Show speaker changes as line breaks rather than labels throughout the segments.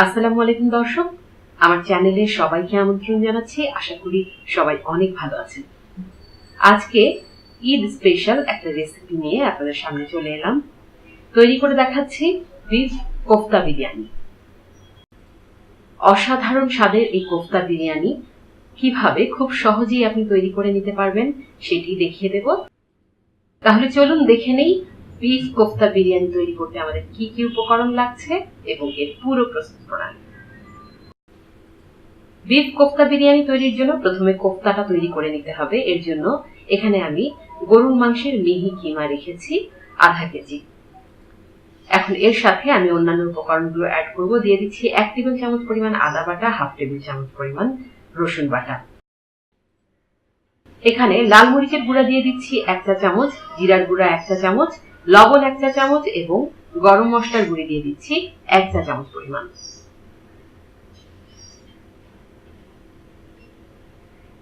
আসসালামু আলাইকুম দর্শক, আমার চ্যানেলে সবাইকে আমন্ত্রণ জানাচ্ছি। আশা করি সবাই অনেক ভালো আছেন। আজকে ঈদ স্পেশাল একটা রেসিপি নিয়ে আপনাদের সামনে চলে এলাম। তৈরি করে দেখাচ্ছি বিফ কোফতা বিরিয়ানি। অসাধারণ স্বাদের এই কোফতা বিরিয়ানি কিভাবে খুব সহজেই আপনি তৈরি করে নিতে পারবেন সেটি দেখিয়ে দেব। তাহলে চলুন দেখে নেই বিফ কোফতা বিরিয়ানি তৈরি করতে আমাদের কি কি উপকরণ লাগছে এবং এর পুরো প্রস্তুত প্রণালী। বিফ কোফতা বিরিয়ানি তৈরির জন্য প্রথমে কোফতাটা তৈরি করে নিতে হবে। এর জন্য এখানে আমি গরুর মাংসের মিহি কিমা রেখেছি আধা কেজি। এখন এর সাথে আমি অন্যান্য উপকরণগুলো অ্যাড করব। দিয়ে দিচ্ছি 1 টেবিল চামচ পরিমাণ আদা বাটা, 1/2 টেবিল চামচ পরিমাণ রসুন বাটা। এখানে লাল মরিচের গুঁড়া দিয়ে দিচ্ছি 1 চা চামচ, জিরার গুঁড়া 1 চা চামচ, লবণ 1 চা চামচ এবং গরম মশলার গুঁড়ি দিয়ে দিচ্ছি 1 চা চামচ পরিমাণ।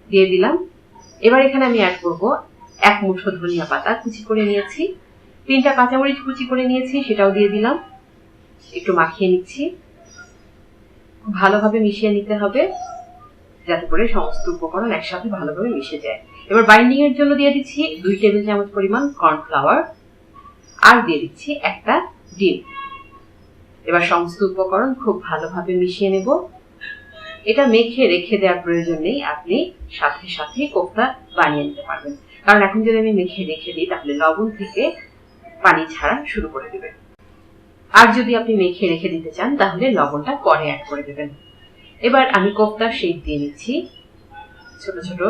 দিয়ে দিলাম। এবার এখানে আমি অ্যাড করব 1 মুঠো ধনিয়া পাতা কুচি করে নিয়েছি, 3টা কাঁচামরিচ কুচি করে নিয়েছি, সেটাও দিয়ে দিলাম। একটু মাখিয়ে নিচ্ছি। ভালোভাবে মিশিয়ে নিতে হবে যাতে করে সমস্ত উপকরণ একসাথে ভালোভাবে মিশে যায়। এবার বাইন্ডিং এর জন্য দিয়ে দিচ্ছি 2 টেবিল চামচ পরিমাণ কর্নফ্লাওয়ার আর দিয়ে দিচ্ছি একটা ডিম। এবার সমস্ত উপকরণ খুব ভালোভাবে মিশিয়ে নেব। এটা মেখে রেখে দেওয়ার প্রয়োজন নেই, আপনি সাথে সাথে কোফতা বানিয়ে নিতে পারবেন। কারণ এখন যদি আমি মেখে রেখে দিই তাহলে লবণ থেকে পানি ছাড়া শুরু করে দেবে। আর যদি আপনি মেখে রেখে দিতে চান তাহলে লবণটা পরে অ্যাড করে দেবেন। এবার আমি কোফতার শেপ দিয়ে নিচ্ছি ছোট ছোট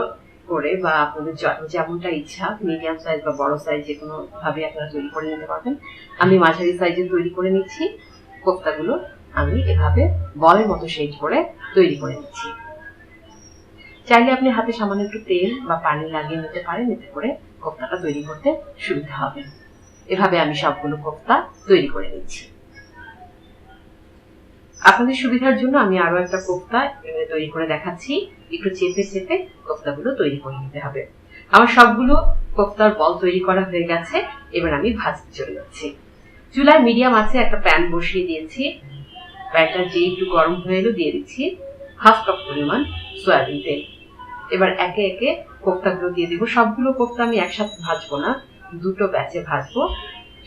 করে, বা আপনাদের যেমনটা ইচ্ছা, মিডিয়াম সাইজ বা বড় সাইজ যে কোনো ভাবে আপনারা তৈরি করে নিতে পারবেন। আমি মাঝারি সাইজে তৈরি করে নিচ্ছি। কোফতাগুলো আমি এভাবে বলের মতো শেপ করে তৈরি করে নিচ্ছি। চাইলে আপনি হাতে সামান্য একটু তেল বা পানি লাগিয়ে নিতে পারেন, এতে করে কোফতাটা তৈরি করতে সুবিধা হবে। এভাবে আমি সবগুলো কোফতা তৈরি করে নিচ্ছি। আপনাদের সুবিধার জন্য আমি আরো একটা কোফতা তৈরি করে দেখাচ্ছি। একটু চেপে চেপে কোফতাগুলো তৈরি করে নিতে হবে। আমার সবগুলো কোফতার বল তৈরি করা হয়ে গেছে। এবার আমি ভাজতে চলে যাচ্ছি। চুলায় মিডিয়াম আছে একটা প্যান বসিয়ে দিয়েছি। প্যানটা যে একটু গরম হয়ে এলো দিয়ে দিচ্ছি 1/2 কাপ পরিমাণ সয়াবিন তেল। এবার একে একে কোফতাগুলো দিয়ে দিব। সবগুলো কোফতা আমি একসাথে ভাজবো না, দুটো ব্যাচে ভাজবো।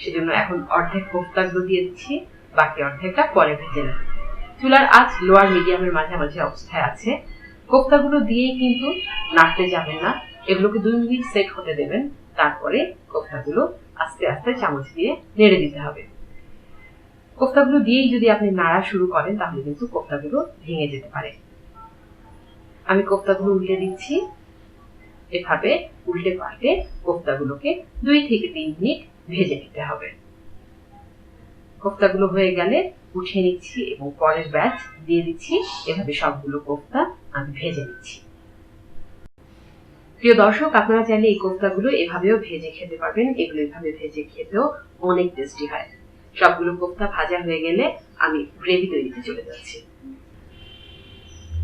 সেজন্য এখন অর্ধেক কোফতাগুলো দিয়ে দিচ্ছি, বাকি অর্ধেকটা পরে ভেজে নেব। চুলার আঁচ লোয়ার মিডিয়ামের মাঝামাঝি অবস্থায় আছে। কোফতাগুলো দিয়েই কিন্তু নাড়তে যাবেন না, এগুলোকে 2 মিনিট সেট হতে দেবেন। তারপরে কোফতাগুলো আস্তে আস্তে চামচ দিয়ে নেড়ে দিতে হবে। কোফতাগুলো দিয়েই যদি আপনি নাড়া শুরু করেন তাহলে কিন্তু কোফতাগুলো ভেঙে যেতে পারে। আমি কোফতাগুলো উল্টে দিচ্ছি। এভাবে উল্টে পাল্টে কোফতাগুলোকে 2 থেকে 3 মিনিট ভেজে নিতে হবে। কোফতাগুলো হয়ে গেলে উঠিয়ে নিচ্ছি এবং পরের ব্যাচ দিয়ে দিচ্ছি। এভাবে সবগুলো কোফতা আমি ভেজে নিচ্ছি। প্রিয় দর্শক, আপনারা চাইলে এই কোফতাগুলো এভাবেও ভেজে খেতে পারবেন। এগুলো এভাবে ভেজে খেতেও অনেক টেস্টি হয়। সবগুলো কোফতা ভাজা হয়ে গেলে আমি গ্রেভি তৈরিতে চলে যাচ্ছি।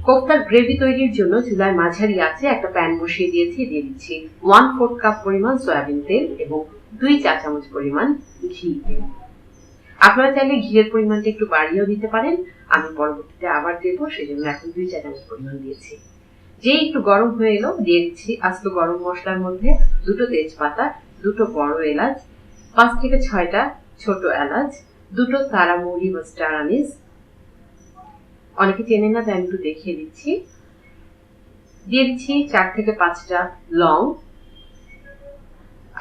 কোফতার গ্রেভি তৈরির জন্য চুলায় মাঝারি আছে একটা প্যান বসিয়ে দিয়েছি। দিয়ে দিচ্ছি 1/4 কাপ পরিমাণ সয়াবিন তেল এবং 2 চা চামচ পরিমাণ ঘি। আপনারা চাইলে ঘিয়ের পরিমাণটা একটু বাড়িয়েও দিতে পারেন। আমি পরবর্তীতে আবার দেবো, সেজন্য এখন 2 চা চামচ পরিমাণ দিয়েছি। যে একটু গরম হয়ে এলো দিয়ে দিচ্ছি আস্ত গরম মশলার মধ্যে 2টো তেজপাতা, 2টো বড় এলাচ, 5 থেকে 6টা ছোট এলাচ, 2টো তারা মৌরি বা স্টার আনিস। অনেকে চেনেন না তাই আমি একটু দেখিয়ে দিচ্ছি। দিয়ে দিচ্ছি 4 থেকে 5টা লং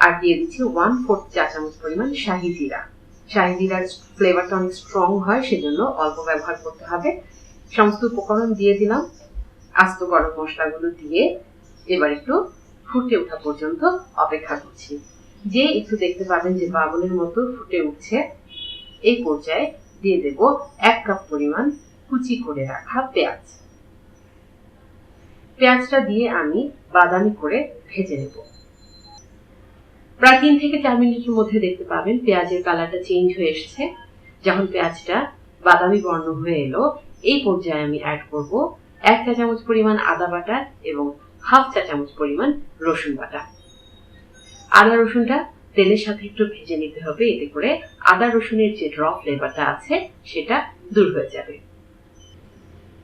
আর দিয়ে দিচ্ছি 1/4 চা চামচ পরিমাণ শাহি জিরা। শাহি জিরার ফ্লেভারটা অনেক স্ট্রং হয়, সেজন্য অল্প ব্যবহার করতে হবে। সমস্ত উপকরণ দিয়ে দিলাম। আস্ত গরম মশলাগুলো দিয়ে এবার একটু ফুটে ওঠা পর্যন্ত অপেক্ষা করছি। যে একটু দেখতে পাবেন যে বাবলের মতো ফুটে উঠছে, এই পর্যায়ে দিয়ে দেব 1 কাপ পরিমাণ কুচি করে রাখা পেঁয়াজ। পেঁয়াজটা দিয়ে আমি বাদামি করে ভেজে নেব। প্রায় 3 থেকে 4 মিনিটের মধ্যে দেখতে পাবেন পেঁয়াজের কালারটা চেঞ্জ হয়ে এসেছে। যখন পেঁয়াজটা বাদামি বর্ণ হয়ে এলো, এই পর্যায়ে আমি অ্যাড করব 1 চা চামচ পরিমাণ আদা বাটা এবং 1/2 চা চামচ পরিমাণ রসুন বাটা। আদা রসুনটা তেলের সাথে একটু ভেজে নিতে হবে, এতে করে আদা রসুনের যে র ফ্লেভারটা আছে সেটা দূর হয়ে যাবে।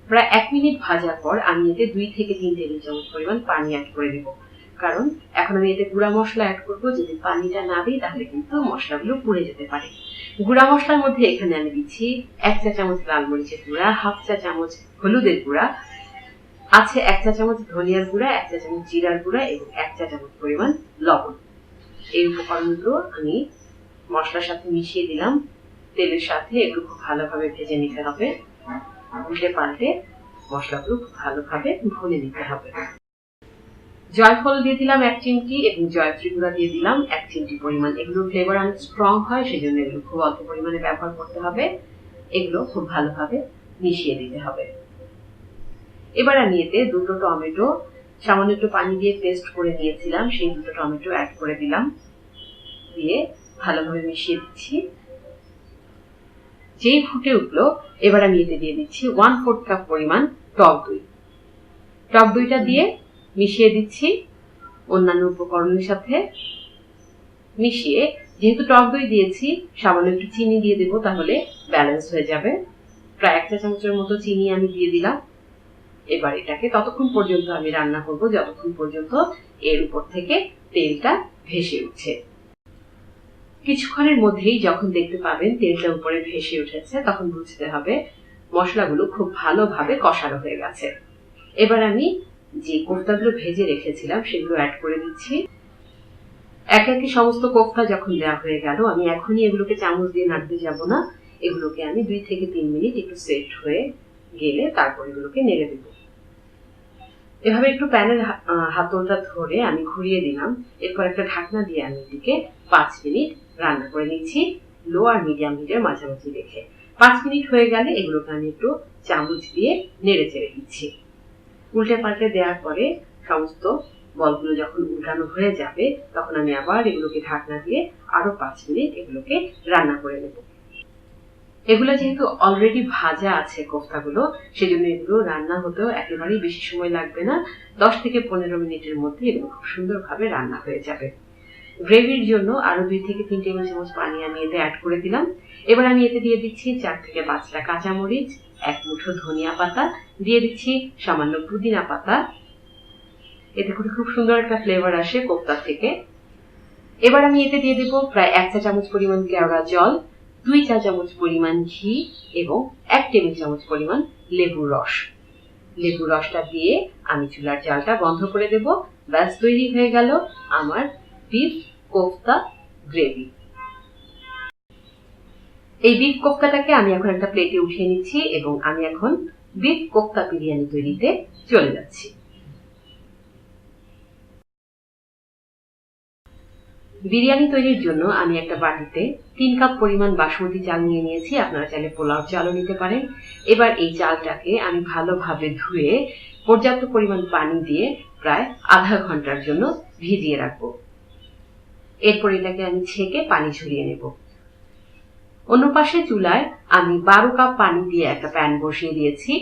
প্রায় 1 মিনিট ভাজার পর আমি এতে 2 থেকে 3 টেবিল চামচ পরিমাণ পানি অ্যাড করে দেব, কারণ এখন আমি এতে গুঁড়া মশলা অ্যাড করব। যদি পানিটা না দিই তাহলে কিন্তু মশলাগুলো পুড়ে যেতে পারে। গুঁড়া মশলার মধ্যে এখানে আমি দিচ্ছি 1 চা চামচ লাল মরিচের গুঁড়া, 1/2 চা চামচ হলুদের গুঁড়া, আছে 1 চা চামচ ধনিয়ার গুঁড়া, 1 চা চামচ জিরার গুঁড়া এবং 1 চা চামচ পরিমাণ লবণ। এই উপকরণগুলো আমি মশলার সাথে মিশিয়ে দিলাম। তেলের সাথে এগুলো খুব ভালোভাবে ভেজে নিতে হবে। উল্টে পাল্টে মশলাগুলো খুব ভালোভাবে ভুনে নিতে হবে। জয়ফল দিয়ে দিলাম 1 চিমটি এবং জয়ত্রী গুঁড়া দিয়ে দিলাম 1 চিমটি পরিমাণ। এগুলো ফ্লেভার অনেক স্ট্রং হয়, সেজন্য এগুলো খুব অল্প পরিমাণে ব্যবহার করতে হবে। এগুলো খুব ভালোভাবে মিশিয়ে দিতে হবে। এবার আমি এতে 2টো টমেটো সামান্য একটু পানি দিয়ে পেস্ট করে নিয়েছিলাম, সেই 2টো টমেটো অ্যাড করে দিলাম। দিয়ে ভালোভাবে মিশিয়ে দিচ্ছি। যেই ফুটে উঠলো, এবার আমি এতে দিয়ে দিচ্ছি 1/4 কাপ পরিমাণ টক দই। টক দইটা দিয়ে মিশিয়ে দিচ্ছি অন্যান্য উপকরণের সাথে। মিশিয়ে, যেহেতু টক দই দিয়েছি, সামান্য একটু চিনি দিয়ে দেবো, তাহলে ব্যালেন্স হয়ে যাবে। প্রায় 1 চা চামচের মতো চিনি আমি দিয়ে দিলাম। এবার এটাকে ততক্ষণ পর্যন্ত আমি রান্না করব যতক্ষণ পর্যন্ত এর উপর থেকে তেলটা ভেসে উঠছে। কিছুক্ষণের মধ্যেই যখন দেখতে পাবেন তেলটা উপরে ভেসে উঠেছে, তখন বুঝতে হবে মশলাগুলো খুব ভালোভাবে কষানো হয়ে গেছে। এবার আমি যে কোফতাগুলো ভেজে রেখেছিলাম সেগুলো অ্যাড করে দিচ্ছি। একে একে সমস্ত কোফতা যখন দেওয়া হয়ে গেল, আমি এখনই এগুলোকে চামচ দিয়ে নাড়তে যাব না। এগুলোকে আমি 2 থেকে 3 মিনিট একটু সেট হয়ে গেলে তারপর এগুলোকে নেড়ে দেব। এভাবে একটু প্যানের হাতলটা ধরে আমি ঘুরিয়ে দিলাম। এরপর একটা ঢাকনা দিয়ে আমি এদিকে 5 মিনিট রান্না করে নিচ্ছি, লো আর মিডিয়াম হিটের মাঝামাঝি রেখে। 5 মিনিট হয়ে গেলে এগুলোকে আমি একটু চামচ দিয়ে নেড়ে চেড়ে দিচ্ছি। উল্টে পাল্টে দেওয়ার পরে সমস্ত বলগুলো যখন উল্টানো হয়ে যাবে, তখন আমি আবার এগুলোকে ঢাকনা দিয়ে আরো 5 মিনিট এগুলোকে রান্না করে নেব। এগুলো যেহেতু অলরেডি ভাজা আছে কোফতাগুলো, সেজন্য এগুলো রান্না হতেও একেবারেই বেশি সময় লাগবে না। 10 থেকে 15 মিনিটের মধ্যে এগুলো খুব সুন্দরভাবে রান্না হয়ে যাবে। গ্রেভির জন্য আরো 2 থেকে 3 টেবিল চামচ পানি আমি এতে অ্যাড করে দিলাম। এবার আমি এতে দিয়ে দিচ্ছি 4 থেকে 5টা কাঁচামরিচ, 1 মুঠো ধনিয়া পাতা, দিয়ে দিচ্ছি সামান্য পুদিনা পাতা। এতে করে খুব সুন্দর একটা ফ্লেভার আসে কোফতা থেকে। এবার আমি এতে দিয়ে দেব প্রায় 1 চা চামচ পরিমাণ কেওড়া জল, 2 চা চামচ পরিমাণ ঘি এবং 1 টেবিল চামচ পরিমাণ লেবুর রস। লেবুর রসটা দিয়ে আমি চুলার জালটা বন্ধ করে দেব। ব্যাস তৈরি হয়ে গেল আমার বিফ কোফতা গ্রেভি। এই বিফ কোফতাটাকে আমি এখন একটা প্লেটে উঠিয়ে নিচ্ছি এবং আমি এখন বিফ কোফতা বিরিয়ানি তৈরিতে চলে যাচ্ছি। বিরিয়ানি তৈরির জন্য আমি একটা বাটিতে 3 কাপ পরিমাণ বাসমতি চাল নিয়ে নিয়েছি। আপনারা চাইলে পোলাও চালও নিতে পারেন। এবার এই চালটাকে আমি ভালোভাবে ধুয়ে পর্যাপ্ত পরিমাণ পানি দিয়ে প্রায় আধা ঘন্টার জন্য ভিজিয়ে রাখবো। এরপর এটাকে আমি ছেঁকে পানি ঝরিয়ে নেব। অন্য পাশে চুলায় আমি 12 কাপ পানি দিয়ে একটা প্যান বসিয়ে দিয়েছি।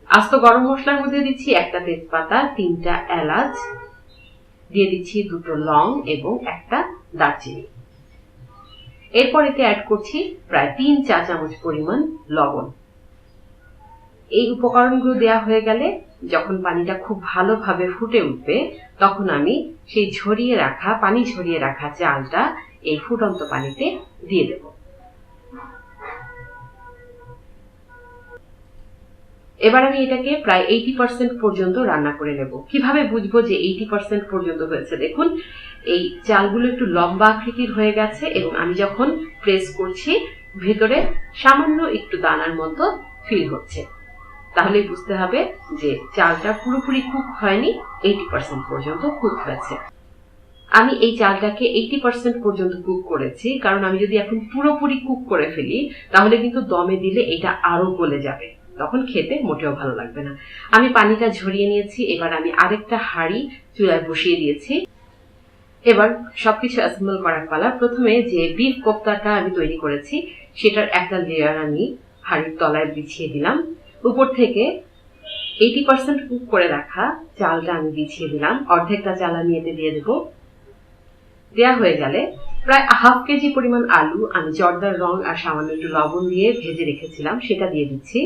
আস্ত গরম মশলার মধ্যে দিচ্ছি 1টা তেজপাতা, 3টা এলাচ, দিয়ে দিচ্ছি 2টো লং এবং 1টা দারচিনি। এরপর এতে অ্যাড করছি প্রায় 3 চা চামচ পরিমাণ লবণ। এই উপকরণগুলো দেওয়া হয়ে গেলে যখন পানিটা খুব ভালোভাবে ফুটে উঠবে, তখন আমি সেই পানি ঝরিয়ে রাখা চালটা এই ফুটন্ত পানিতে দিয়ে দেব। এবার আমি এটাকে প্রায় 80% পর্যন্ত রান্না করে নেব। কিভাবে বুঝবো যে 80% পর্যন্ত হয়েছে? দেখুন, এই চালগুলো একটু লম্বা আকৃতির হয়ে গেছে এবং আমি যখন প্রেস করছি ভেতরে সামান্য একটু দানার মতো ফিল হচ্ছে। তাহলে বুঝতে হবে যে চালটা পুরোপুরি কুক হয়নি, 80% পর্যন্ত কুক হয়েছে। আমি এই চালটাকে 80% পর্যন্ত কুক করেছি, কারণ আমি যদি এখন পুরোপুরি কুক করে ফেলি তাহলে কিন্তু দমে দিলে এটা আরো গলে যাবে, তখন খেতে মোটেও ভালো লাগবে না। আমি পানিটা ঝরিয়ে নিয়েছি। এবার আমি আরেকটা হাঁড়ি চুলায় বসিয়ে দিয়েছি। এবার সবকিছু অ্যাসেম্বল করার পালা। প্রথমে যে বিফ কোফতাটা আমি তৈরি করেছি সেটার একটা লেয়ার আমি হাঁড়ির তলায় বিছিয়ে দিলাম। উপর থেকে 80% কুক করে রাখা চালটা আমি বিছিয়ে দিলাম। অর্ধেকটা চাল আমি এতে দিয়ে দেব। দেয়া হয়ে গেলে প্রায় 1/2 কেজি পরিমাণ আলু আমি জর্দার রং আর সামান্য একটু লবণ দিয়ে ভেজে রেখেছিলাম, সেটা দিয়ে দিচ্ছি।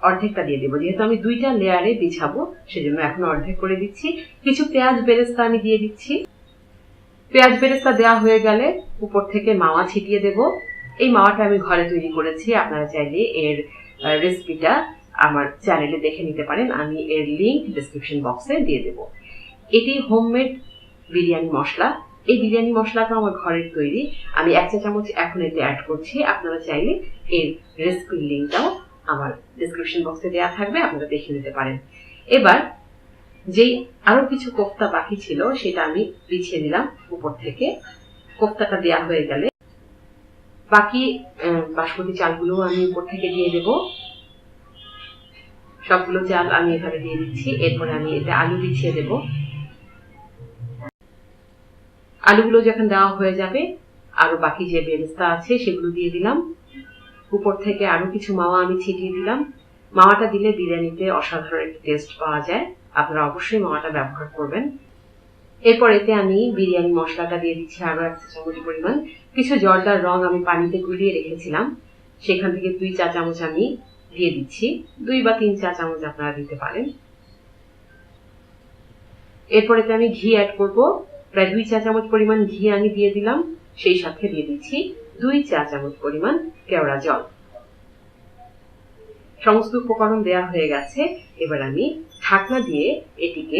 অর্ধেকটা দিয়ে দেবো, যেহেতু আমি 2টা লেয়ারে বিছাবো সেজন্য এখন অর্ধেক করে দিচ্ছি। কিছু পেঁয়াজ বেরেস্তা আমি দিয়ে দিচ্ছি। পেঁয়াজ বেরেস্তা দেওয়া হয়ে গেলে উপর থেকে মাওয়া ছিটিয়ে দেব। এই মাওয়াটা আমি ঘরে তৈরি করেছি, আপনারা চাইলে এর রেসিপিটা আমার চ্যানেলে দেখে নিতে পারেন, আমি এর লিংক ডেসক্রিপশন বক্সে দিয়ে দেব। এটি হোমমেড বিরিয়ানি মশলা। এই বিরিয়ানি মশলাটা আমার ঘরের তৈরি, আমি 1 চা চামচ এখন এতে অ্যাড করছি। আপনারা চাইলে এর রেসিপির লিংকটাও আমার ডেসক্রিপশন বক্সে দেওয়া থাকবে, আপনারা দেখে নিতে পারেন। এবার যেই আরো কিছু কোফতা বাকি ছিল সেটা আমি বিছিয়ে দিলাম উপর থেকে। কোফতাটা দেওয়া হয়ে গেলে বাকি বাসমতি চালগুলো আমি উপর থেকে দিয়ে দেব। সবগুলো চাল আমি এভাবে দিয়ে দিচ্ছি। এরপরে আমি এতে আলু বিছিয়ে দেব। আলুগুলো যখন দেওয়া হয়ে যাবে আরো বাকি যে বেরেস্তা আছে সেগুলো দিয়ে দিলাম। উপর থেকে আরো কিছু মাওয়া আমি ছিটিয়ে দিলাম। মাওয়াটা দিলে বিরিয়ানিতে অসাধারণ একটা টেস্ট পাওয়া যায়, আপনারা অবশ্যই মাওয়াটা ব্যবহার করবেন। এরপর এতে আমি বিরিয়ানি মশলাটা দিয়ে দিচ্ছি আরো 1 চা চামচ পরিমাণ। কিছু জর্দার রং আমি পানিতে গুলিয়ে রেখেছিলাম, সেখান থেকে 2 চা চামচ আমি দিয়ে দিচ্ছি। 2 বা 3 চা চামচ আপনারা দিতে পারেন। এরপর এতে আমি ঘি অ্যাড করব। প্রায় 2 চা চামচ পরিমাণ ঘি আমি দিয়ে দিলাম, সেই সাথে দিয়ে দিচ্ছি 2 চা চামচ পরিমাণ কেওড়া জল। সমস্ত উপকরণ দেওয়া হয়ে গেছে। এবার আমি ঢাকনা দিয়ে এটিকে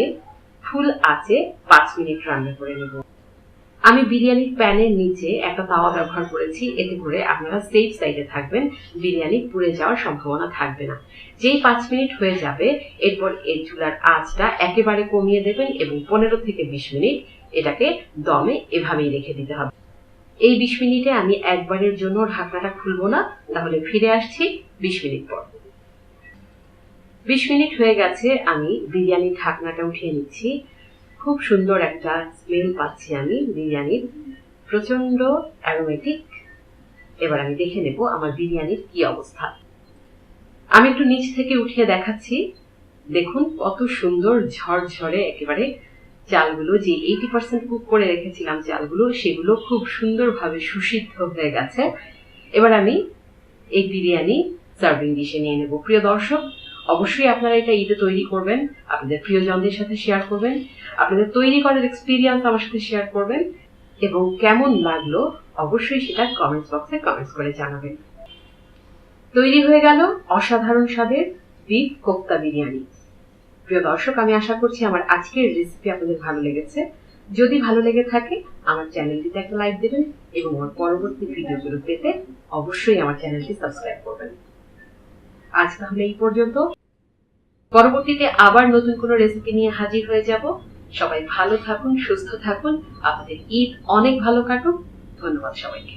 ফুল আঁচে 5 মিনিট রান্না করে নেব। আমি বিরিয়ানির প্যানের নিচে একটা তাওয়া ব্যবহার করেছি, এতে করে আপনারা সেফ সাইডে থাকবেন, বিরিয়ানি পুড়ে যাওয়ার সম্ভাবনা থাকবে না। যেই 5 মিনিট হয়ে যাবে এরপর এই চুলার আঁচটা একেবারে কমিয়ে দেবেন এবং 15 থেকে 20 মিনিট এটাকে দমে এভাবেই রেখে দিতে হবে। এই 20 মিনিটে আমি একবারের জন্য ঢাকনাটা খুলবো না, তাহলে ফিরে আসছি 20 মিনিট পর। 20 মিনিট হয়ে গেছে, আমি বিরিয়ানির ঢাকনাটা উঠিয়ে নিচ্ছি। খুব সুন্দর একটা স্মেল পাচ্ছি আমি বিরিয়ানির, প্রচন্ড অ্যারোমেটিক। এবার আমি দেখে নেব আমার বিরিয়ানির কি অবস্থা। আমি একটু নিচ থেকে উঠিয়ে দেখাচ্ছি, দেখুন কত সুন্দর ঝরঝরে একেবারে চালগুলো, যে 80% কুক করে রেখেছিলাম চালগুলো, সেগুলো খুব সুন্দরভাবে সুসিদ্ধ হয়ে গেছে। এবার আমি এই বিরিয়ানি সার্ভিং ডিশে নিয়ে নেব। প্রিয় দর্শক, অবশ্যই আপনারা এটা ঈদে তৈরি করবেন, আপনাদের প্রিয়জনদের সাথে শেয়ার করবেন, আপনাদের তৈরি করার এক্সপিরিয়েন্স আমার সাথে শেয়ার করবেন এবং কেমন লাগলো অবশ্যই সেটা কমেন্টস বক্সে কমেন্টস করে জানাবেন। তৈরি হয়ে গেল অসাধারণ স্বাদের বিফ কোফতা বিরিয়ানি। প্রিয় দর্শক, আমি আশা করছি আমার আজকের রেসিপি আপনাদের ভালো লেগেছে। যদি ভালো লেগে থাকে আমার চ্যানেলটিতে একটা লাইক দেবেন এবং আমার পরবর্তী ভিডিওগুলো পেতে অবশ্যই আমার চ্যানেলটি সাবস্ক্রাইব করবেন। আজ তাহলে এই পর্যন্ত, পরবর্তীতে আবার নতুন কোনো রেসিপি নিয়ে হাজির হয়ে যাব। সবাই ভালো থাকুন, সুস্থ থাকুন, আপনাদের ঈদ অনেক ভালো কাটুক। ধন্যবাদ সবাইকে।